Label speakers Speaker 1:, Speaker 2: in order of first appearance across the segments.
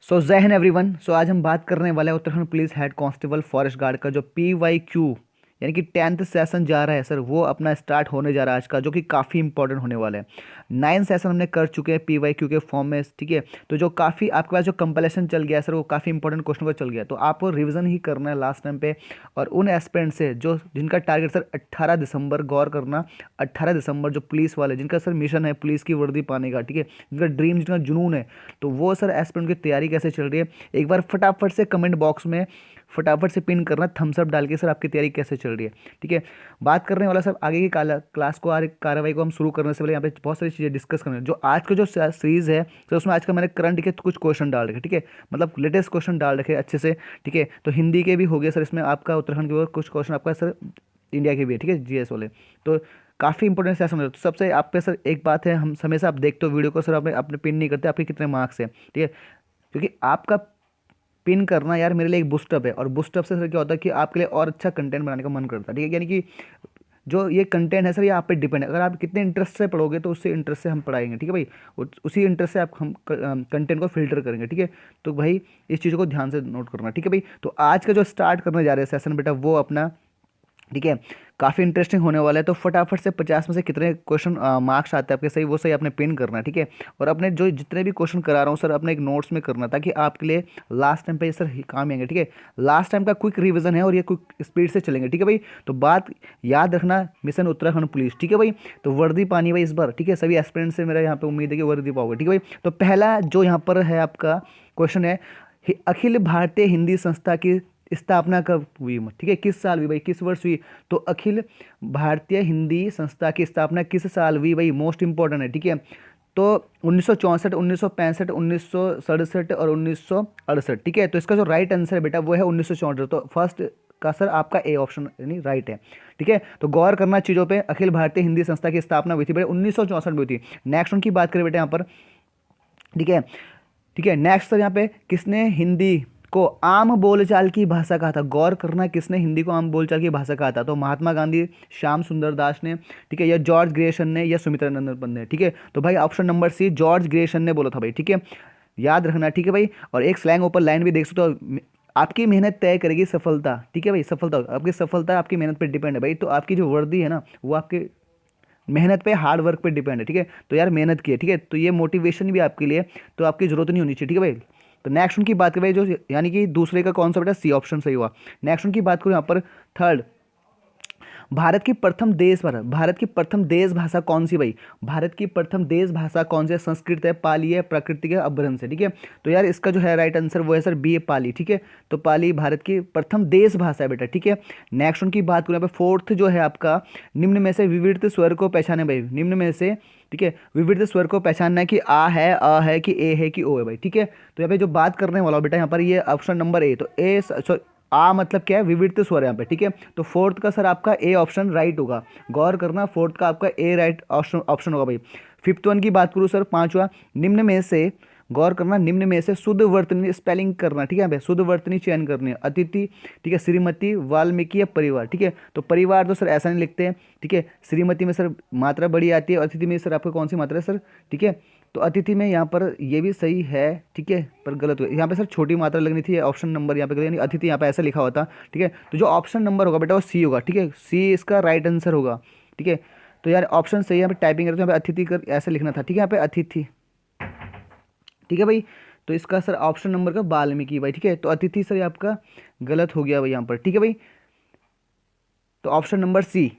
Speaker 1: जय हिंद एवरीवन। आज हम बात करने वाले हैं Uttarakhand police head constable forest guard का जो PYQ यानी कि 10th सेशन जा रहा है सर, वो अपना स्टार्ट होने जा रहा है आज का, जो कि काफ़ी इंपॉर्टेंट होने वाला है। 9 सेशन हमने कर चुके हैं PYQ के फॉर्म में, ठीक है। तो जो काफ़ी आपके पास जो कंपलेशन चल गया है सर, वो काफ़ी इंपॉर्टेंट क्वेश्चन का चल गया है, तो आपको रिवीजन ही करना है लास्ट टाइम पे। और उन एस्पिरेंट से जो जिनका टारगेट सर 18 दिसंबर, गौर करना, 18 दिसंबर, जो पुलिस वाले जिनका सर मिशन है पुलिस की वर्दी पाने का, ठीक है, जिनका ड्रीम, जिनका जुनून है, तो वो सर एस्पिरेंट की तैयारी कैसे चल रही है, एक बार फटाफट से कमेंट बॉक्स में फटाफट से पिन करना, थम्स अप डाल के सर आपकी तैयारी कैसे चल रही है, ठीक है। बात करने वाला सर आगे की क्लास को, आगे कार्रवाई को हम शुरू करने से पहले यहाँ पे बहुत सारी चीज़ें डिस्कस करना है। जो आज का जो सीरीज़ है सर, उसमें आज का मैंने करंट के कुछ क्वेश्चन डाल रखे, ठीक है, मतलब लेटेस्ट क्वेश्चन डाल रखे अच्छे से, ठीक है। तो हिंदी के भी हो गए सर इसमें आपका, उत्तराखंड के और कुछ क्वेश्चन आपका सर इंडिया के भी है, ठीक है, GS वाले। तो काफ़ी इंपॉर्टेंट सेशन है। तो सबसे आप पे सर एक बात है, हम हमेशा आप देखते हो वीडियो को सर, आपने अपने पिन नहीं करते आपके कितने मार्क्स हैं, ठीक है, क्योंकि आपका पिन करना यार मेरे लिए एक बूस्टअप है, और बूस्टअप से सर क्या होता है कि आपके लिए और अच्छा कंटेंट बनाने का मन करता है, ठीक है। यानी कि जो ये कंटेंट है सर, ये आप पे डिपेंड है, अगर आप कितने इंटरेस्ट से पढ़ोगे तो उससे इंटरेस्ट से हम पढ़ाएंगे, ठीक है भाई। उसी इंटरेस्ट से आप हम कंटेंट को फिल्टर करेंगे, ठीक है। तो भाई इस चीज़ को ध्यान से नोट करना, ठीक है भाई। तो आज का जो स्टार्ट करने जा रहे हैं सेशन बेटा, वो अपना, ठीक है, काफ़ी इंटरेस्टिंग होने वाला है। तो फटाफट से 50 में से कितने क्वेश्चन मार्क्स आते हैं आपके सही, वो सही आपने पिन करना, ठीक है। और अपने जो जितने भी क्वेश्चन करा रहा हूँ सर, अपने एक नोट्स में करना, ताकि आपके लिए लास्ट टाइम पे ये सर काम आएंगे, ठीक है। लास्ट टाइम का क्विक रिवीजन है और ये क्विक स्पीड से चलेंगे, ठीक है भाई। तो बात याद रखना, मिशन उत्तराखंड पुलिस, ठीक है भाई। तो वर्दी पानी भाई इस बार, ठीक है, सभी एस्पिरेंट्स से मेरा यहाँ पे उम्मीद है कि वर्दी पाओगे, ठीक है भाई। तो पहला जो यहाँ पर है आपका क्वेश्चन है, अखिल भारतीय हिंदी संस्था की स्थापना कब हुई, ठीक है, किस साल हुई भाई, किस वर्ष हुई। तो अखिल भारतीय हिंदी संस्था की स्थापना किस साल हुई भाई, मोस्ट इंपॉर्टेंट है, ठीक है। तो 1964, 1965, 1967 और 1968, ठीक है। तो इसका जो राइट आंसर है बेटा, वो है 1964। तो फर्स्ट का सर आपका ए ऑप्शन यानी राइट है, ठीक है। तो गौर करना चीज़ों पे, अखिल भारतीय हिंदी संस्था की स्थापना हुई थी बेटा 1964 में हुई थी। नेक्स्ट उनकी बात करें बेटा यहाँ पर, ठीक है, ठीक है। नेक्स्ट सर यहाँ पे किसने हिंदी को आम बोलचाल की भाषा कहा था, गौर करना, किसने हिंदी को आम बोलचाल की भाषा कहा था। तो महात्मा गांधी, श्याम सुंदर दास ने, ठीक है, या जॉर्ज ग्रेशन ने, या सुमित्रा नंदन पंत ने, ठीक है। तो भाई option number C, George Grierson ने बोला था भाई, ठीक है, याद रखना, ठीक है भाई। और एक स्लैंग ऊपर लाइन भी देख सकते हो, आपकी मेहनत तय करेगी सफलता, ठीक है भाई। सफलता, आपकी सफलता आपकी मेहनत पर डिपेंड है भाई। तो आपकी जो वर्दी है ना, वो आपके मेहनत पे, हार्ड वर्क पे डिपेंड है, ठीक है। तो यार मेहनत की है, ठीक है, तो ये मोटिवेशन भी आपके लिए, तो आपकी जरूरत नहीं होनी चाहिए, ठीक है भाई। तो नेक्स्ट उनकी बात करें जो, यानी कि दूसरे का कौन सा बेटा, सी ऑप्शन सही हुआ। नेक्स्ट उनकी बात करूँ यहाँ पर, थर्ड, भारत की प्रथम देश भाषा कौन सी भाई, भारत की प्रथम देश भाषा कौन सी है, संस्कृत है, पाली है, प्राकृतिक है, अपभ्रंश है, ठीक है। तो यार इसका जो है राइट आंसर वो है सर बी, पाली, ठीक है। तो पाली भारत की प्रथम देश भाषा है बेटा, ठीक है। नेक्स्ट उनकी बात करें यहाँ पे, फोर्थ जो है आपका, निम्न में से विविध स्वर को पहचाने भाई, निम्न में से, ठीक है, विविध स्वर को पहचानना है कि आ है, अ है, कि ए है, कि ओ है भाई, ठीक है। तो यहाँ पे जो बात करने वाला हूँ बेटा यहाँ पर, ये ऑप्शन नंबर ए, तो ए, आ मतलब क्या है, विविध स्वर यहाँ पे, ठीक है। तो फोर्थ का सर आपका ए ऑप्शन राइट होगा, गौर करना, फोर्थ का आपका ए राइट ऑप्शन ऑप्शन होगा भाई। फिफ्थ वन की बात करूँ सर, पांचवा, निम्न में से, गौर करना, निम्न में से शुद्ध वर्तनी स्पेलिंग करना, ठीक है भाई, शुद्ध वर्तनी चयन करनी है, अतिथि, ठीक है, श्रीमती, वाल्मीकि या परिवार, ठीक है। तो परिवार तो सर ऐसा नहीं लिखते हैं, ठीक है। श्रीमती में सर मात्रा बड़ी आती है, अतिथि में सर आपका कौन सी मात्रा है सर, ठीक है। तो अतिथि में यहाँ पर ये भी सही है, ठीक है, पर गलत हुआ यहाँ पे सर, छोटी मात्रा लगनी थी, ऑप्शन नंबर यहाँ पे गलत, यानी अतिथि यहाँ पे ऐसा लिखा हुआ था, ठीक है। तो जो ऑप्शन नंबर होगा बेटा वो सी होगा, ठीक है, सी इसका राइट आंसर होगा, ठीक है। तो यार ऑप्शन सही है, यहाँ पे टाइपिंग करते हैं, यहाँ पे अतिथि कर ऐसा लिखना था, ठीक है, यहाँ पे अतिथि, ठीक है भाई। तो इसका सर ऑप्शन नंबर का वाल्मीकि भाई, ठीक है। तो अतिथि सर ये आपका गलत हो गया भाई यहाँ पर, ठीक है भाई। तो ऑप्शन नंबर सी।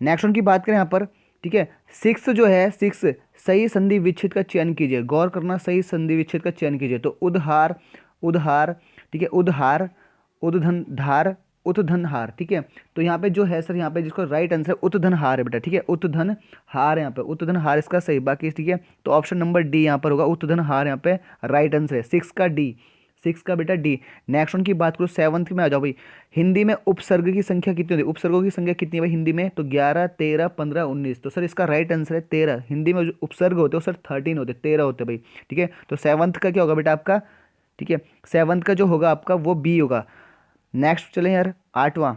Speaker 1: नेक्स्ट उनकी बात करें यहाँ पर, ठीक है, सिक्स जो है, सिक्स, सही संधि विच्छेद का चयन कीजिए, गौर करना, सही संधि विच्छेद का चयन कीजिए। तो उद्हार, उद्हार, ठीक है, उद्हार, उद्धन धार, उत्धनहार, ठीक है। तो यहाँ पे जो है सर, यहाँ पे जिसको राइट आंसर है उत्धनहार है बेटा, ठीक है, उत्धनहार है यहाँ पे, उत्धनहार इसका सही, बाकी ठीक है। तो ऑप्शन नंबर डी यहाँ पर होगा, उत्धनहार यहाँ पे राइट आंसर है, सिक्स का डी, सिक्स का बेटा डी। नेक्स्ट उनकी बात करो, सेवंथ में आ जाओ भाई, हिंदी में उपसर्ग की संख्या कितनी होती है, उपसर्गों की संख्या कितनी है भाई हिंदी में, तो 11, 13, 15, 19। तो सर इसका राइट आंसर है 13। हिंदी में जो उपसर्ग होते हैं वो सर 13 होते हैं, 13 होते हैं भाई, ठीक है। तो सेवंथ का क्या होगा बेटा आपका, ठीक है, सेवंथ का जो होगा आपका वो बी होगा। नेक्स्ट चलें यार, आठवां,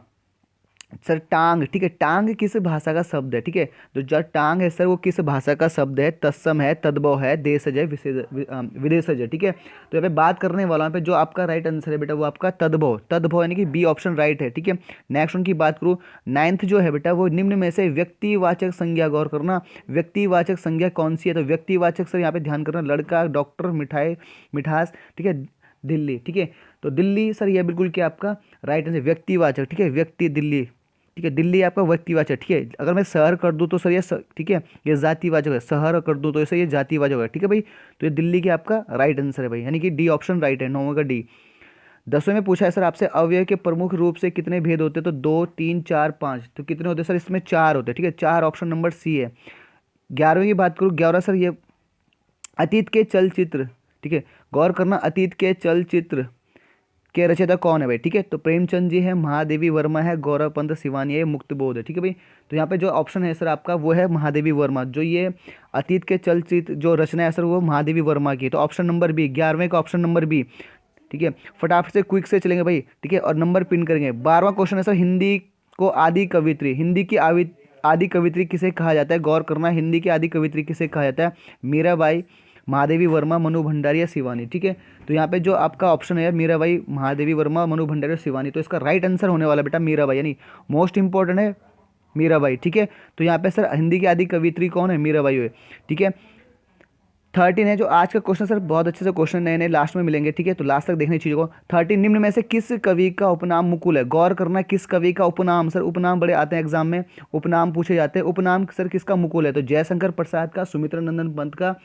Speaker 1: सर टांग, ठीक है, टांग किस भाषा का शब्द है, ठीक है, तो जो टांग है सर वो किस भाषा का शब्द है, तत्सम है, तद्भव है, देशज है, विदेशज है, ठीक है। तो यहाँ पे बात करने वाला यहाँ पे जो आपका राइट आंसर है बेटा वो आपका तद्भव, तद्भव यानी कि बी ऑप्शन राइट है, ठीक है। नेक्स्ट उनकी बात करूँ, नाइन्थ जो है बेटा वो निम्न में से व्यक्तिवाचक संज्ञा, गौर करना, व्यक्तिवाचक संज्ञा कौन सी है, तो व्यक्तिवाचक सर यहाँ पे ध्यान करना, लड़का, डॉक्टर, मिठाई, मिठास, ठीक है, दिल्ली, ठीक है। तो दिल्ली सर ये बिल्कुल क्या आपका राइट आंसर, व्यक्तिवाचक, ठीक है, व्यक्ति दिल्ली, ठीक है, दिल्ली आपका व्यक्तिवाचक, ठीक है। अगर मैं शहर कर दूँ तो सर ये ठीक है ये जातिवाचक है, शहर कर दूँ तो इसे ये जातिवाचक है, ठीक है भाई। तो ये दिल्ली की आपका राइट आंसर है भाई, यानी कि डी ऑप्शन राइट है, 9 का डी। 10वें में पूछा है सर आपसे अवयव के प्रमुख रूप से कितने भेद होते हैं, तो 2, 3, 4, 5, तो कितने होते हैं सर, इसमें 4 होते हैं, ठीक है, 4 ऑप्शन नंबर सी है। 11वें की बात करूँ, 11 सर ये अतीत के चलचित्र, ठीक है, गौर करना, अतीत के चलचित्र के रचयिता कौन है भाई, ठीक है, तो प्रेमचंद जी है, महादेवी वर्मा है, गौरव पंत सिवानी है, मुक्तबोध है, ठीक है भाई। तो यहाँ पे जो ऑप्शन है सर आपका वो है महादेवी वर्मा, जो ये अतीत के चलचित्र जो रचना है सर वो महादेवी वर्मा की है। तो ऑप्शन नंबर बी, 11वें का ऑप्शन नंबर बी, ठीक है। फटाफट से क्विक से चलेंगे भाई, ठीक है, और नंबर पिन करेंगे। 12वां क्वेश्चन है सर, हिंदी को आदि कवित्री, हिंदी की आदि कवित्री किसे कहा जाता है, गौर करना, हिंदी की आदि कवित्री किसे कहा जाता है, मीराबाई, महादेवी वर्मा, मनु भंडारी या शिवानी, ठीक है। तो यहाँ पे जो आपका ऑप्शन है मीराबाई, महादेवी वर्मा, मनु भंडारी और शिवानी, तो इसका राइट आंसर होने वाला बेटा मीराबाई, यानी मोस्ट इंपॉर्टेंट है मीराबाई, ठीक है। तो यहाँ पे सर हिंदी की आदि कवित्री कौन है, मीराबाई है, ठीक है। 13 है जो आज का क्वेश्चन सर, बहुत अच्छे से क्वेश्चन नए नए लास्ट में मिलेंगे, ठीक है, तो लास्ट तक देखने चीज़ों को। 13, निम्न में से किस कवि का उपनाम मुकुल है, गौर करना, किस कवि का उपनाम, सर उपनाम बड़े आते हैं एग्जाम में, उपनाम पूछे जाते हैं, उपनाम सर किसका मुकुल है, तो जयशंकर प्रसाद का, सुमित्रा नंदन पंत का,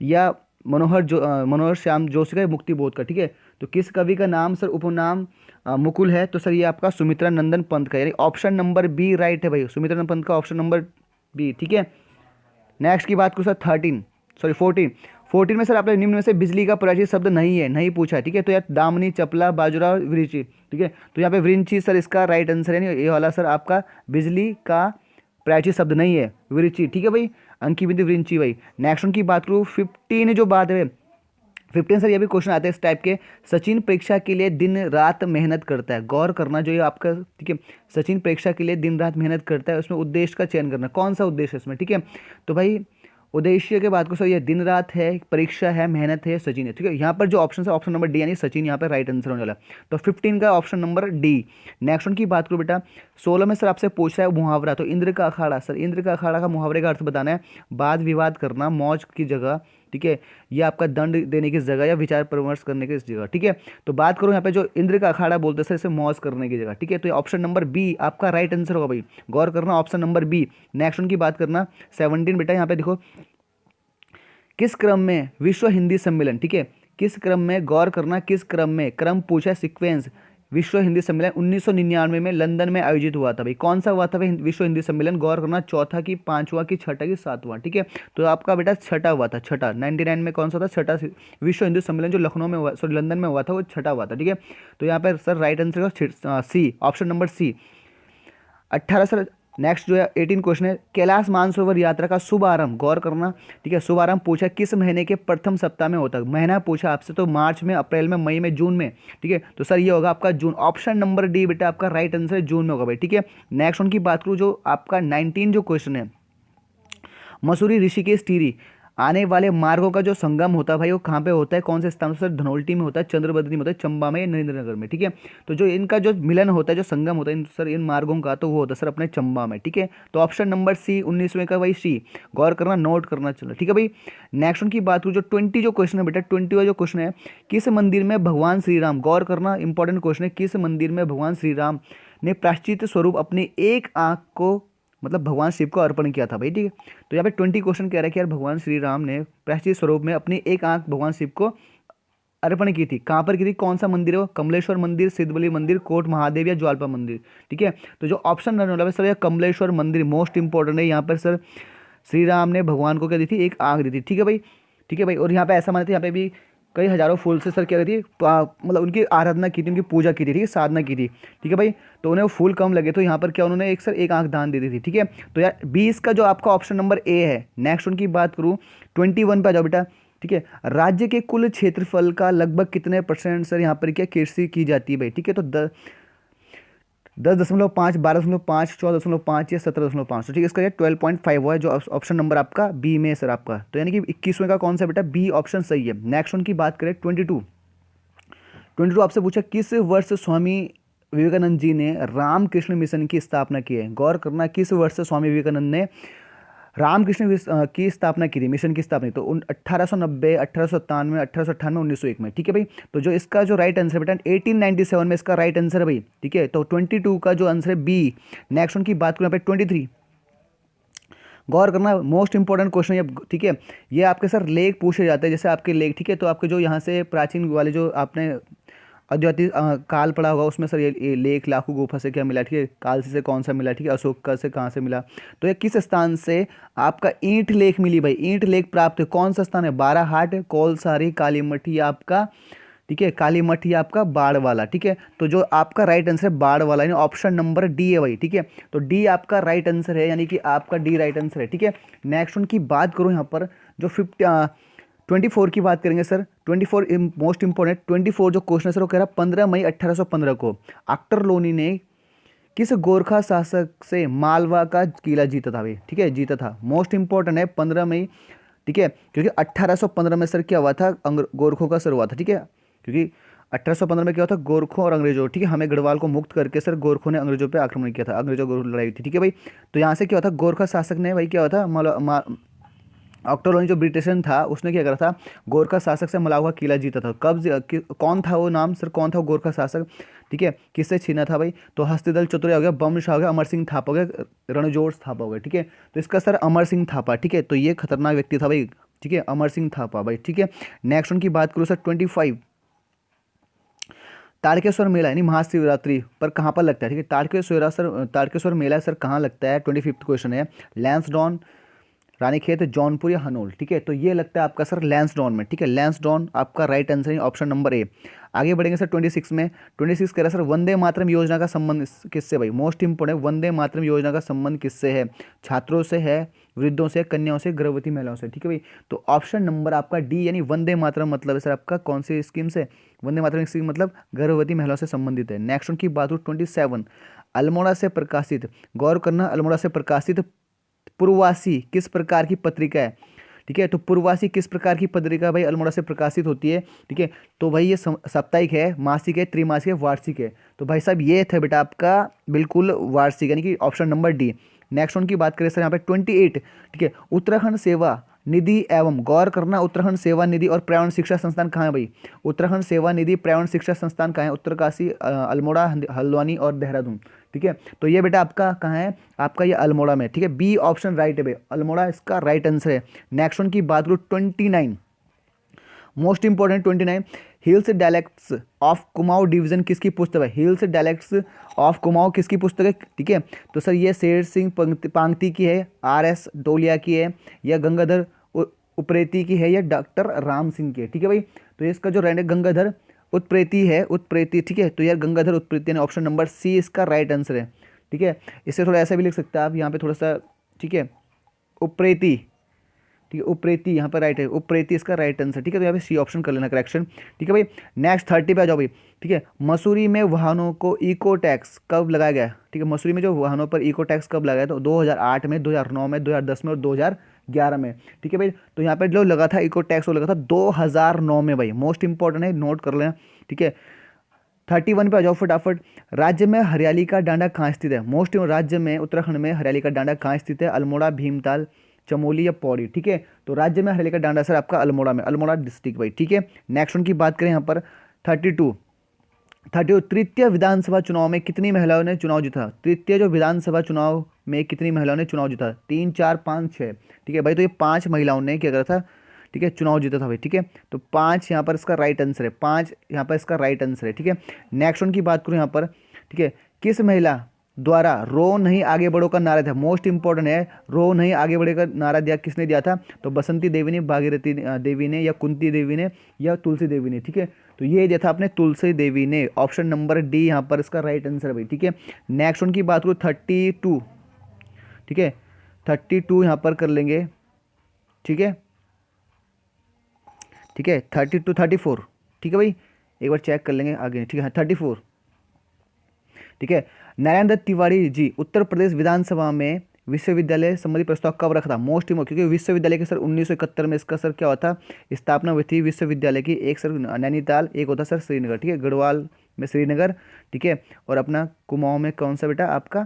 Speaker 1: या मनोहर श्याम जोशी का, मुक्ति बोध का, ठीक है। तो किस कवि का नाम सर उपनाम मुकुल है, तो सर ये आपका सुमित्रा नंदन पंत का, यानी ऑप्शन नंबर बी राइट है भाई, सुमित्रा नंदन पंत का ऑप्शन नंबर बी, ठीक है। नेक्स्ट की बात करूँ सर 14 14 में सर आपने निम्न में से बिजली का प्राचीन शब्द नहीं है, नहीं पूछा, ठीक है। तो यार दामनी, चपला, बाजुरा, विरिची, ठीक है। तो यहाँ पे विरिंची सर इसका राइट आंसर है, ये वाला सर आपका बिजली का प्राचीन शब्द नहीं है, विरिची, ठीक है भाई, अंकी बिंदु विरिंची भाई। नेक्स्ट उनकी बात करूँ 15 जो बात है 15 सर ये भी क्वेश्चन आते हैं इस टाइप के, सचिन परीक्षा के लिए दिन रात मेहनत करता है, गौर करना, जो ये आपका, ठीक है, सचिन परीक्षा के लिए दिन रात मेहनत करता है, उसमें उद्देश्य का चयन करना, कौन सा उद्देश्य है इसमें, ठीक है। तो भाई उद्देश्य के बाद को सर ये दिन रात है, परीक्षा है, मेहनत है, सचिन है, ठीक है। यहाँ पर जो ऑप्शन है ऑप्शन नंबर डी, यानी सचिन यहाँ पर राइट आंसर होने वाला है। तो 15 का ऑप्शन नंबर डी। नेक्स्ट उनकी बात करूँ बेटा 16 में सर आपसे पूछ रहा है मुहावरा, तो इंद्र का अखाड़ा, सर इंद्र का अखाड़ा का मुहावरे का अर्थ बताना है, वाद विवाद करना, मौज की जगह, ठीक है, ये आपका दंड देने की जगह या विचार परामर्श करने की जगह, ठीक है। तो बात करो यहाँ पे जो इंद्र का अखाड़ा बोलते हैं सर इसे मौज करने की जगह, ठीक है। तो ये ऑप्शन नंबर बी आपका राइट आंसर होगा भाई, गौर करना, ऑप्शन नंबर बी। नेक्स्ट उनकी बात करना 17 बेटा, यहाँ पे देखो किस क्रम में विश्व हिंदी सम्मेलन, ठीक है, किस क्रम में, गौर करना, किस क्रम में, क्रम पूछा सीक्वेंस, विश्व हिंदी सम्मेलन 1999 में लंदन में आयोजित हुआ था भाई, कौन सा हुआ था भाई विश्व हिंदी सम्मेलन, गौर करना, चौथा की, पांचवा की, छठा की, सातवां, ठीक है। तो आपका बेटा छठा हुआ था, छठा 99 में कौन सा था, छठा विश्व हिंदी सम्मेलन जो लखनऊ में हुआ, सॉरी लंदन में हुआ था, वो छठा हुआ था, ठीक है। तो यहाँ पर sir right answer C, option number C. 18 sir next जो है 18 क्वेश्चन है, कैलाश मानसरोवर यात्रा का शुभारंभ, गौर करना, ठीक है, शुभारंभ पूछा किस महीने के प्रथम सप्ताह में होता है, महीना पूछा आपसे, तो मार्च में, अप्रैल में, मई में, जून में, ठीक है। तो सर ये होगा आपका जून, ऑप्शन नंबर डी बेटा आपका राइट आंसर जून में होगा भाई, ठीक है। नेक्स्ट उनकी बात करूँ जो आपका 19 जो क्वेश्चन है, मसूरी, ऋषिकेश, टिहरी आने वाले मार्गों का जो संगम होता है भाई वो कहाँ पे होता है, कौन से स्थान पर, सर धनोल्टी में होता है, चंद्रबदनी में होता है, चंबा में, नरेंद्रनगर में, ठीक है। तो जो इनका जो मिलन होता है, जो संगम होता है सर इन मार्गों का, तो वो होता है सर अपने चंबा में, ठीक है। तो ऑप्शन नंबर सी 19वें का भाई सी, गौर करना, नोट करना, चलो ठीक है भाई। नेक्स्ट उनकी बात करूँ जो 20 जो क्वेश्चन है बेटा, 20 जो क्वेश्चन है, किस मंदिर में भगवान श्री राम, गौर करना इंपॉर्टेंट क्वेश्चन है, किस मंदिर में भगवान श्री राम ने प्रायश्चित स्वरूप अपनी एक आंख को, मतलब भगवान शिव को अर्पण किया था भाई, ठीक है। तो यहाँ पे 20 क्वेश्चन कह रहा है कि यार भगवान श्री राम ने प्रायश्चित स्वरूप में अपनी एक आंख भगवान शिव को अर्पण की थी, कहाँ पर की थी, कौन सा मंदिर है वो, कमलेश्वर मंदिर, सिद्धबली मंदिर, कोट महादेव या ज्वालपा मंदिर, ठीक है। तो जो ऑप्शन रहने वाला है सर कमलेश्वर मंदिर मोस्ट इंपॉर्टेंट है, यहाँ पर सर श्री राम ने भगवान को क्या दी थी, एक आंख दी थी, ठीक है भाई, ठीक है भाई। और यहाँ पे ऐसा मानते हैं, यहाँ पे भी कई हजारों फूल से सर क्या की थी, मतलब उनकी आराधना की थी, उनकी पूजा की थी, ठीक है, साधना की थी, ठीक है भाई। तो उन्हें वो फूल कम लगे तो यहाँ पर क्या उन्होंने एक सर एक आंख दान दे दी थी, ठीक है। तो यार 20 का जो आपका ऑप्शन नंबर ए है। नेक्स्ट उनकी बात करूँ 21 पे आ जाओ बेटा, ठीक है, राज्य के कुल क्षेत्रफल का लगभग कितने % सर यहाँ पर क्या कृषि की जाती है भाई, ठीक है। तो 10.5, 12.5, 14.5 या 17.5। तो ठीक है, इसका ये 12.5 हुआ है, जो ऑप्शन नंबर आपका बी में है सर आपका। तो यानी कि 21वें का कौन सा बेटा, बी ऑप्शन सही है। नेक्स्ट वन की बात करें 22 आपसे पूछा किस वर्ष स्वामी विवेकानंद जी ने रामकृष्ण मिशन की स्थापना की है। गौर करना, किस वर्ष स्वामी विवेकानंद ने रामकृष्ण की स्थापना की थी, मिशन की स्थापना। तो 1890, 1897, 1898, 1901 में। ठीक है भाई, तो जो इसका जो राइट आंसर बेटा 1897 में इसका राइट आंसर है भाई। ठीक है, तो 22 का जो आंसर है बी। नेक्स्ट वन की बात करूँ यहाँ पे 23। गौर करना, मोस्ट इंपॉर्टेंट क्वेश्चन ये। ठीक है, ये आपके सर लेख पूछे जाते हैं, जैसे आपके लेख। ठीक है, तो आपके जो यहाँ से प्राचीन वाले जो आपने अद्वैती काल पढ़ा होगा, उसमें सर ये लेख लाखू गुफा से क्या मिला। ठीक है, कालसी से कौन सा मिला। ठीक है, अशोक का से कहाँ से मिला। तो ये किस स्थान से आपका ईंट लेख मिली भाई, ईंट लेख प्राप्त है। कौन सा स्थान है, बाराहाट, कौलसारी, कालीमठ या आपका, ठीक है, कालीमठ या आपका बाढ़ वाला। ठीक है, तो जो आपका राइट आंसर है बाढ़ वाला, यानी ऑप्शन नंबर डी है भाई। ठीक है, तो डी आपका राइट आंसर है, यानी कि आपका डी राइट आंसर है। ठीक है, नेक्स्ट उनकी बात करूँ यहाँ पर, जो 24 की बात करेंगे सर। 24 मोस्ट इंपॉर्टेंट 24 जो क्वेश्चन है सर, वो कह रहा 15 मई 1815 को अख्तर लोनी ने किस गोरखा शासक से मालवा का किला जीता था भाई। ठीक है, जीता था, मोस्ट इंपॉर्टेंट है 15 मई। ठीक है, क्योंकि 1815 में सर क्या हुआ था, गोरखों का सर हुआ था। ठीक है, क्योंकि 1815 में क्या हुआ था, गोरखों और अंग्रेजों, ठीक है, हमें गढ़वाल को मुक्त करके सर गोरखों ने अंग्रेजों पे आक्रमण किया था, अंग्रेजों को लड़ाई थी। ठीक है भाई, तो यहाँ से क्या हुआ था, गोरखा शासक ने भाई क्या हुआ था, अक्टोलोनी जो ब्रिटिशन था उसने क्या करा था, गोरखा शासक से मलावा किला जीता था। कौन था वो नाम सर, कौन था वो गोरखा शासक। ठीक है, किससे छीना था भाई, तो हस्तिदल चतुर्या हो गया, बम शाह हो गया, अमर सिंह थापा हो गया, रणजोड़ थापा हो गया। ठीक है, तो इसका सर अमर सिंह थापा। ठीक है, तो ये खतरनाक व्यक्ति था भाई। ठीक है, अमर सिंह थापा भाई। ठीक है, नेक्स्ट उनकी बात करूँ सर 25। तारकेश्वर मेला यानी महाशिवरात्रि पर कहाँ पर लगता है। ठीक है, तारकेश्वर मेला सर कहाँ लगता है, 25th क्वेश्चन है। लैंसडॉन, रानीखेत, जौनपुर या हनोल। ठीक है, तो ये लगता है आपका सर लैंसडॉन में। ठीक है, लैंसडॉन आपका राइट आंसर है, ऑप्शन नंबर ए। आगे बढ़ेंगे सर 26 में। 26 कह रहा है सर वंदे मातरम योजना का संबंध किससे भाई, मोस्ट इंपोर्टेंट, वंदे मातरम योजना का संबंध किससे है। छात्रों से है, वृद्धों से, कन्याओं से, गर्भवती महिलाओं से। ठीक है भाई, तो ऑप्शन नंबर आपका डी, यानी वंदे मातरम मतलब है सर आपका कौन सी स्कीम से, वंदे मातरम स्कीम मतलब गर्भवती महिलाओं से संबंधित है। नेक्स्ट उनकी बात हो 27। अल्मोड़ा से प्रकाशित, गौर करना, अल्मोड़ा से प्रकाशित पूर्वासी किस प्रकार की पत्रिका है। ठीक है, तो पूर्वासी किस प्रकार की पत्रिका भाई अल्मोड़ा से प्रकाशित होती है। ठीक है, तो भाई ये साप्ताहिक है, मासिक है, त्रिमासिक है, वार्षिक है। तो भाई साहब ये था बेटा आपका बिल्कुल वार्षिक, यानी कि ऑप्शन नंबर डी। नेक्स्ट उनकी बात करें सर यहाँ पे 28। ठीक है, उत्तराखंड सेवा निधि एवं, गौर करना, उत्तराखंड सेवा निधि और पर्यावरण शिक्षा संस्थान कहाँ है भाई, उत्तराखंड सेवा निधि पर्यावरण शिक्षा संस्थान कहाँ है, उत्तरकाशी, अल्मोड़ा, हल्द्वानी और देहरादून। ठीक है, तो ये बेटा आपका कहाँ है, आपका ये अल्मोड़ा में। ठीक है, बी ऑप्शन राइट है भाई, अल्मोड़ा इसका राइट आंसर है। नेक्स्ट वन की बात करूँ 29, most important 29। Hills dialects of Kumaon division किसकी पुस्तक है, हिल्स डायलेक्ट्स ऑफ कुमाऊं किसकी पुस्तक है। ठीक है, तो सर ये शेर सिंह पांगती की है, RS डोलिया की है, या गंगाधर उप्रेती की है, या डॉक्टर राम सिंह की है। ठीक है भाई, तो इसका जो राइट है गंगाधर उत्प्रेती है, उत्प्रेती। ठीक है, तो यार गंगाधर उत्प्रेती यानी ऑप्शन नंबर सी इसका राइट आंसर है। ठीक है, इससे थोड़ा ऐसा भी लिख सकते हैं आप यहाँ पे थोड़ा सा। ठीक है, उप्रेती, ठीक है, उप्रेती यहाँ पर राइट है, उप्रेती इसका राइट आंसर। ठीक है, तो यहाँ पे सी ऑप्शन कर लेना करेक्शन। ठीक है भाई, नेक्स्ट 30 पे आ जाओ भाई। ठीक है, मसूरी में वाहनों को इको टैक्स कब लगाया गया। ठीक है, मसूरी में जो वाहनों पर इको टैक्स कब लगाया, तो 2008 में, 2009 में, 2010 में और 2011 में। ठीक है भाई, तो यहाँ पर जो लगा था इको टैक्स वो लगा था 2009 में भाई, मोस्ट इंपॉर्टेंट है, नोट कर लेना। ठीक है, 31 पे आ जाओ फटाफट। राज्य में हरियाली का डांडा कहाँ स्थित है, मोस्ट राज्य में उत्तराखंड में हरियाली का डांडा कहाँ स्थित है, अल्मोड़ा, भीमताल, चमोली या पौड़ी। ठीक है, तो राज्य में हरियाली का डांडा सर आपका अल्मोड़ा में, अल्मोड़ा डिस्ट्रिक्ट भाई। ठीक है, नेक्स्ट उनकी बात करें यहाँ पर 32। तृतीय विधानसभा चुनाव में कितनी महिलाओं ने चुनाव जीता, तृतीय जो विधानसभा चुनाव में कितनी महिलाओं ने चुनाव जीता, 3, 4, 5, 6। ठीक है भाई, तो ये 5 महिलाओं ने क्या करा था, ठीक है, चुनाव जीता था भाई। ठीक है, तो 5 यहाँ पर इसका राइट आंसर है, 5 यहाँ पर इसका राइट आंसर है। ठीक है, नेक्स्ट उनकी बात करूँ यहाँ पर। ठीक है, किस महिला द्वारा रो नहीं आगे बढ़ो का नारा था, मोस्ट इंपॉर्टेंट है, रो नहीं आगे बढ़े का नारा दिया किसने दिया था, तो बसंती देवी ने, भागीरथी देवी ने, या कुंती देवी ने, या तुलसी देवी ने। ठीक है, तो ये दिया था आपने तुलसी देवी ने, ऑप्शन नंबर डी यहाँ पर इसका राइट आंसर है भाई। ठीक है, नेक्स्ट उनकी बात करूँ 32। ठीक है, 32 यहाँ पर कर लेंगे। ठीक है, ठीक है, 32, 34। ठीक है भाई, एक बार चेक कर लेंगे आगे। ठीक है, 34 ठीक है। नारायण दत्त तिवारी जी उत्तर प्रदेश विधानसभा में विश्वविद्यालय संबंधी प्रस्ताव कब रखा था? मोस्ट इम्पोर्टेंट, क्योंकि विश्वविद्यालय के सर 1971 में इसका सर क्या होता, स्थापना हुई थी विश्वविद्यालय की। एक सर नैनीताल, एक होता सर श्रीनगर, ठीक है, गढ़वाल में श्रीनगर, ठीक है, और अपना कुमाऊं में कौन सा बेटा आपका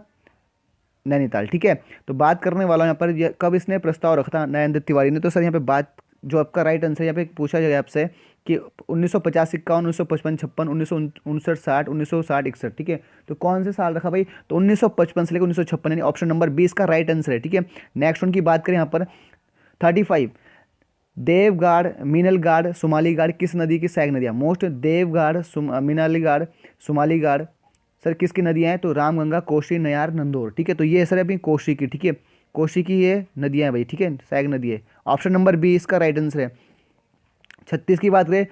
Speaker 1: नैनीताल, ठीक है। तो बात करने वाला यहाँ पर कब इसने प्रस्ताव रखा था नारायण दत्त तिवारी ने, तो सर यहाँ पे बात जो आपका राइट आंसर यहाँ पे पूछा जाएगा आपसे कि 1950 51, 1955 56, 1959 60, 1960 61, ठीक है। तो कौन से साल रखा भाई? तो 1955 से लेकर 1956, यानी ऑप्शन नंबर 20 का राइट आंसर है, ठीक है। नेक्स्ट वन की बात करें यहाँ पर 35, देवगाड़, मीनलगाड़, सुमालीगाड़ किस नदी की सहायक नदियाँ? मोस्ट देवगाड़, मीनालीगाड़, सुमालीगाड़ सर किसकी नदियाँ हैं? तो रामगंगा, कोशी, नयार, नंदोर, ठीक है। तो ये सर है अपनी कोशी की, ठीक है, कोशी की ये नदियाँ हैं भाई, ठीक है, सहायक नदी है। ऑप्शन नंबर बी इसका राइट आंसर है। 36 की बात करें,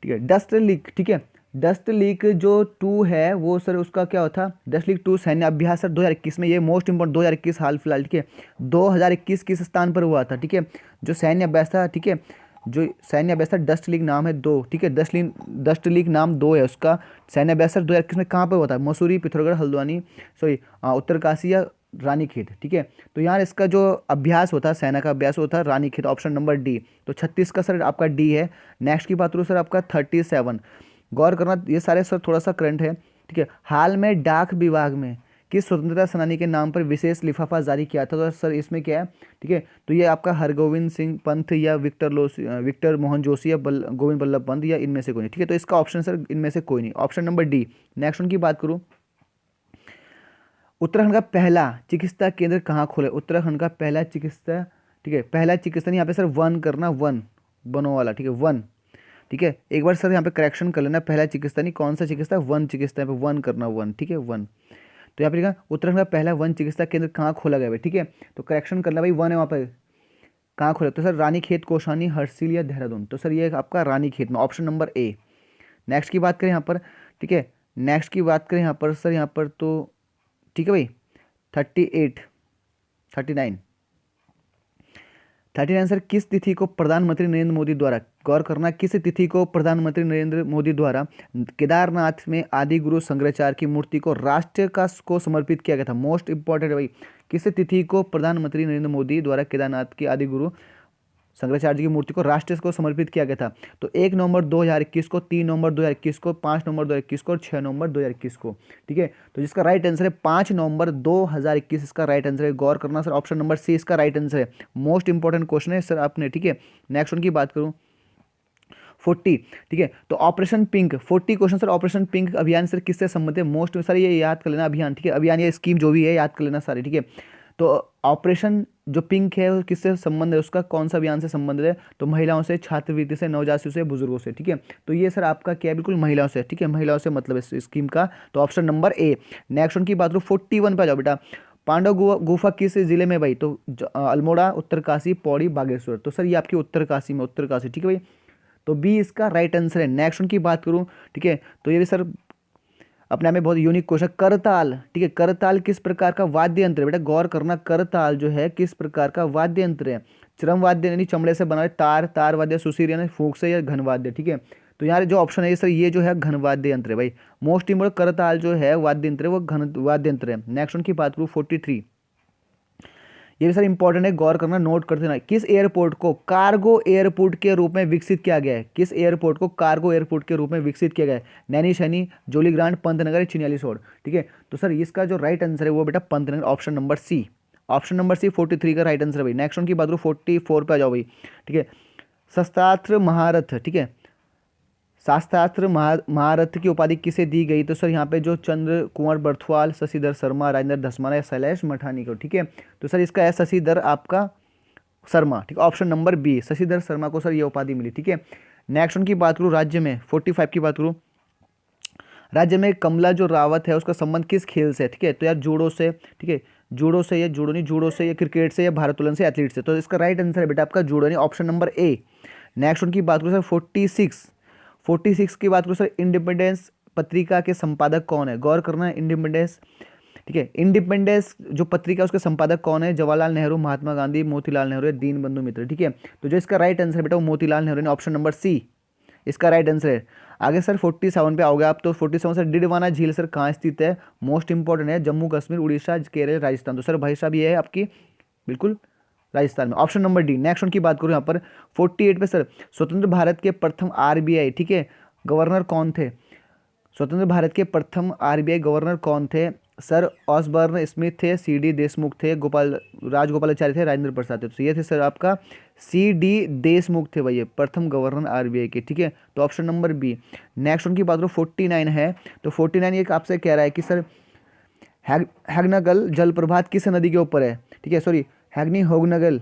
Speaker 1: ठीक है, डस्ट लीक, ठीक है, डस्ट लीक जो 2 है वो सर उसका क्या होता? डस्ट लीक 2 सैन्य अभ्यास सर 2021 में, ये मोस्ट इंपोर्टेंट 2021 हाल फिलहाल, ठीक है। 2021 किस स्थान पर हुआ था? ठीक है, जो सैन्य अभ्यास था, ठीक है, जो सैन्य अभ्यास था डस्ट लीक नाम है 2, ठीक है, डस्ट लीक नाम 2 है उसका। सैन्य अभ्यास सर 2021 में कहाँ पर हुआ था? मसूरी, पिथौरागढ़, हल्द्वानी, सॉरी उत्तरकाशी या रानीखेत, ठीक है। तो यहाँ इसका जो अभ्यास होता है, सेना का अभ्यास होता है रानीखेत, ऑप्शन नंबर डी। तो 36 का सर आपका डी है। नेक्स्ट की बात करूँ सर आपका 37, गौर करना ये सारे सर थोड़ा सा करंट है, ठीक है। हाल में डाक विभाग में किस स्वतंत्रता सेनानी के नाम पर विशेष लिफाफा जारी किया था? तो सर इसमें क्या है, ठीक है, तो ये आपका हरगोविंद सिंह पंत या विक्टर मोहन जोशी या गोविंद बल्लभ पंत या इनमें से कोई नहीं, ठीक है। तो इसका ऑप्शन सर इनमें से कोई नहीं, ऑप्शन नंबर डी। नेक्स्ट उनकी बात करूँ, उत्तराखंड का पहला चिकित्सा केंद्र कहाँ खोले? उत्तराखंड का पहला चिकित्सा, ठीक है, पहला चिकित्सा नहीं, यहाँ पे सर वन करना, वन बनो वाला, ठीक है, वन, ठीक है। एक बार सर यहाँ पे करेक्शन कर लेना, पहला चिकित्सा नहीं, कौन सा चिकित्सा? वन चिकित्सा, यहाँ पे वन करना, वन, ठीक है, वन। तो यहाँ पे लिखा उत्तराखंड का पहला वन चिकित्सा केंद्र कहाँ खोला गया है, ठीक है। तो करेक्शन करना भाई, वन है वहाँ पे, कहाँ खोला? तो सर रानीखेत, कौशानी, हर्षिल या देहरादून। तो सर ये आपका रानीखेत में, ऑप्शन नंबर ए। नेक्स्ट की बात करें यहाँ पर, ठीक है, नेक्स्ट की बात करें यहाँ पर सर, यहाँ पर तो ठीक है भाई 38, 39, 39 सर किस तिथि को प्रधानमंत्री नरेंद्र मोदी द्वारा, गौर करना, किस तिथि को प्रधानमंत्री नरेंद्र मोदी द्वारा केदारनाथ में आदि गुरु शंकराचार्य की मूर्ति को राष्ट्र का को समर्पित किया गया था? मोस्ट इंपॉर्टेंट है भाई, किस तिथि को प्रधानमंत्री नरेंद्र मोदी द्वारा केदारनाथ की आदि गुरु शंकराचार्य जी की मूर्ति को राष्ट्र को समर्पित किया गया था? तो 1 नवंबर 2021 को, 3 नवंबर 2021 को, 5 नवंबर 2021 को और 6 नवंबर 2021 को, ठीक है। तो जिसका राइट आंसर है 5 नवंबर 2021 इसका राइट आंसर है। गौर करना सर, ऑप्शन नंबर सी इसका राइट आंसर है। मोस्ट इंपॉर्टेंट क्वेश्चन है सर आपने, ठीक है। नेक्स्ट उनकी बात करूँ 40, ठीक है, तो operation pink 40 question sir, operation pink अभियान सर किससे संबंधित है? मोस्ट सर ये याद कर लेना, अभियान, ठीक है, अभियान या स्कीम जो भी है याद कर लेना सारे, ठीक है। तो ऑपरेशन जो पिंक है वो किससे संबंध है उसका, कौन सा अभियान से संबंधित है? तो महिलाओं से, छात्रवृत्ति से, नवजातों से, बुजुर्गों से, ठीक है। तो ये सर आपका क्या है, बिल्कुल महिलाओं से, ठीक है, महिलाओं से मतलब इस स्कीम का। तो ऑप्शन नंबर ए। नेक्स्ट उनकी बात करूँ 41 पे आ जाओ बेटा, पांडव गुफा किस जिले में भाई? तो अल्मोड़ा, उत्तरकाशी, पौड़ी, बागेश्वर। तो सर ये आपकी उत्तरकाशी में, उत्तरकाशी, ठीक है भाई। तो बी इसका राइट आंसर है। नेक्स्ट उनकी बात करूँ, ठीक है, तो ये भी सर अपने आप में बहुत यूनिक क्वेश्चन, करताल, ठीक है, करताल किस प्रकार का वाद्य यंत्र है बेटा? गौर करना, करताल जो है किस प्रकार का वाद्य यंत्र है? चरम वाद्य यानी चमड़े से बना है, तार वाद्य, सुशीर यानी फूंक से, या घन वाद्य, ठीक है। तो यहाँ जो ऑप्शन है सर ये जो है घन वाद्य यंत्र है भाई। मोस्ट इंपोर्टेंट करताल जो है वाद्य यंत्र है वो घन वाद्य यंत्र है। नेक्स्ट उनकी बात करूँ 43, ये भी सर इंपॉर्टेंट है, गौर करना, नोट करते ना। किस एयरपोर्ट को कार्गो एयरपोर्ट के रूप में विकसित किया गया है? किस एयरपोर्ट को कार्गो एयरपोर्ट के रूप में विकसित किया गया है? नैनीशैनी, जोलीग्रांट, पंतनगर, चिन्यालीसौड़, ठीक है। तो सर इसका जो राइट आंसर है वो बेटा Pantnagar, option number C, option number C 43 का राइट आंसर है भाई। नेक्स्ट उनकी बात करूँ 44 पे आ जाओ भाई, ठीक है, शस्त्रास्त्र महारथ, ठीक है, शास्त्रास्त्र महारथ की उपाधि किसे दी गई? तो सर यहाँ पे जो चंद्र कुंवर बर्थवाल, शशिधर शर्मा, राजेंद्र धस्माना या शैलेश मठानी को, ठीक है। तो सर इसका है शशिधर आपका शर्मा, ठीक है, option number B, Shashidhar Sharma को सर ये उपाधि मिली, ठीक है। नेक्स्ट उनकी बात करूँ राज्य में 45 की बात करूँ, राज्य में कमला जो रावत है उसका संबंध किस खेल से है? ठीक है, तो यार जूडो से, ठीक है, जूडो से या जूडो नहीं, जूडो से या क्रिकेट से या भारोत्तोलन से, एथलीट से। तो इसका राइट आंसर है बेटा आपका जूडो नहीं, ऑप्शन नंबर ए। नेक्स्ट उनकी बात करूँ सर 46 की बात करूँ सर, इंडिपेंडेंस पत्रिका के संपादक कौन है? गौर करना है, इंडिपेंडेंस, ठीक है, इंडिपेंडेंस जो पत्रिका उसके संपादक कौन है? जवाहरलाल नेहरू, महात्मा गांधी, मोतीलाल नेहरू या दीनबंधु मित्र, ठीक है। तो जो इसका राइट आंसर है बेटा वो मोतीलाल नेहरू ने, ऑप्शन नंबर सी। इसका राइट आंसर है। आगे सर 47 पे आओगे आप, तो 47 सर डिडवाना झील सर कहाँ स्थित है, मोस्ट इंपॉर्टेंट है, जम्मू कश्मीर, उड़ीसा, केरल, राजस्थान। तो सर भाई साहब ये है आपकी बिल्कुल राजस्थान में। Option number D. नेक्स्ट उनकी बात करूँ यहाँ पर 48 पे सर, स्वतंत्र भारत के प्रथम आरबीआई, ठीक है, गवर्नर कौन थे? स्वतंत्र भारत के प्रथम आरबीआई गवर्नर कौन थे? सर ऑसबर्न स्मिथ थे, सीडी देशमुख थे, राजगोपालाचारी थे, राजेंद्र प्रसाद थे। तो ये थे सर आपका सीडी देशमुख थे भैया प्रथम गवर्नर आरबीआई के, ठीक है। तो ऑप्शन नंबर बी। नेक्स्ट उनकी बात करो 49 है, तो 49 एक आपसे कह रहा है कि सर हैगनगल जलप्रपात किस नदी के ऊपर है, ठीक है, सॉरी हैगनी होगनगल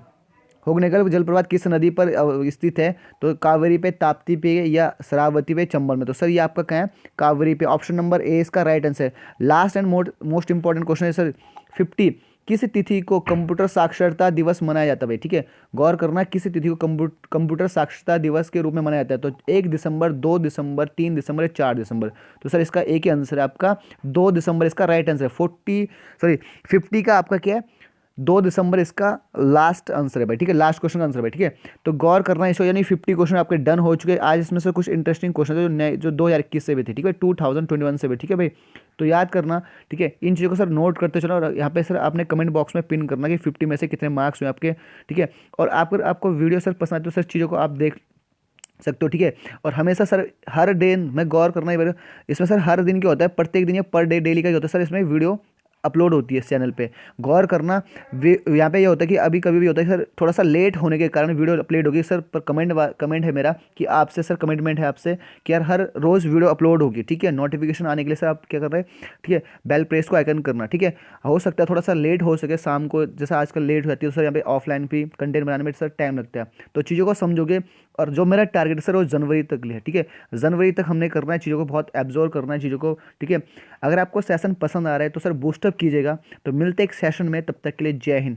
Speaker 1: जलप्रपात किस नदी पर स्थित है? तो कावेरी पे, ताप्ती पे, या शरावती पे, चंबल में। तो सर ये आपका क्या है, कावेरी पे। ऑप्शन नंबर ए इसका right answer. Last and most important question है सर 50। किस तिथि को कंप्यूटर साक्षरता दिवस मनाया जाता है भाई, ठीक है, गौर करना, किस तिथि को कंप्यूटर साक्षरता दिवस के रूप में मनाया जाता है? तो 1 दिसंबर, 2 दिसंबर, 3 दिसंबर या 4 दिसंबर। तो सर इसका एक ही आंसर है आपका 2 दिसंबर, इसका राइट आंसर है। 50 का आपका क्या है, 2 दिसंबर इसका लास्ट आंसर है भाई, ठीक है, लास्ट क्वेश्चन का आंसर भाई, ठीक है। तो गौर करना इसको, यानी 50 क्वेश्चन आपके डन हो चुके हैं। आज इसमें से कुछ इंटरेस्टिंग क्वेश्चन है जो नए, जो 2021 से भी थे, ठीक है, 2021 से भी, ठीक है भाई। तो याद करना, ठीक है, इन चीज़ों को सर नोट करते चलो, और यहाँ पे सर आपने कमेंट बॉक्स में पिन करना कि 50 में से कितने मार्क्स हुए आपके, ठीक है। और आपको वीडियो सर पसंद आए तो सर चीज़ों को आप देख सकते हो, ठीक है। और हमेशा सर हर डे में गौर करना ही, इसमें सर हर दिन क्या होता है, प्रत्येक दिन या पर डे डेली का ही होता है सर, इसमें वीडियो अपलोड होती है इस चैनल पे। गौर करना, यहाँ पे ये होता है कि अभी कभी भी होता है सर थोड़ा सा लेट होने के कारण वीडियो अपलोड होगी सर, पर कमेंट है मेरा कि आपसे सर, कमिटमेंट है आपसे कि यार हर रोज़ वीडियो अपलोड होगी, ठीक है। नोटिफिकेशन आने के लिए सर आप क्या कर रहे हैं, ठीक है, बेल प्रेस को आइकन करना, ठीक है। हो सकता है थोड़ा सा लेट हो सके शाम को, जैसा आजकल लेट हो जाती है, तो सर यहाँ पे ऑफलाइन भी कंटेंट बनाने में सर टाइम लगता है। तो चीज़ों को समझोगे, और जो मेरा टारगेट है सर वो जनवरी तक है, ठीक है, जनवरी तक हमने करना है, चीज़ों को बहुत एब्जॉर्व करना है चीज़ों को, ठीक है। अगर आपको सेशन पसंद आ रहा है तो सर बूस्टअप कीजिएगा। तो मिलते एक सेशन में, तब तक के लिए जय हिंद।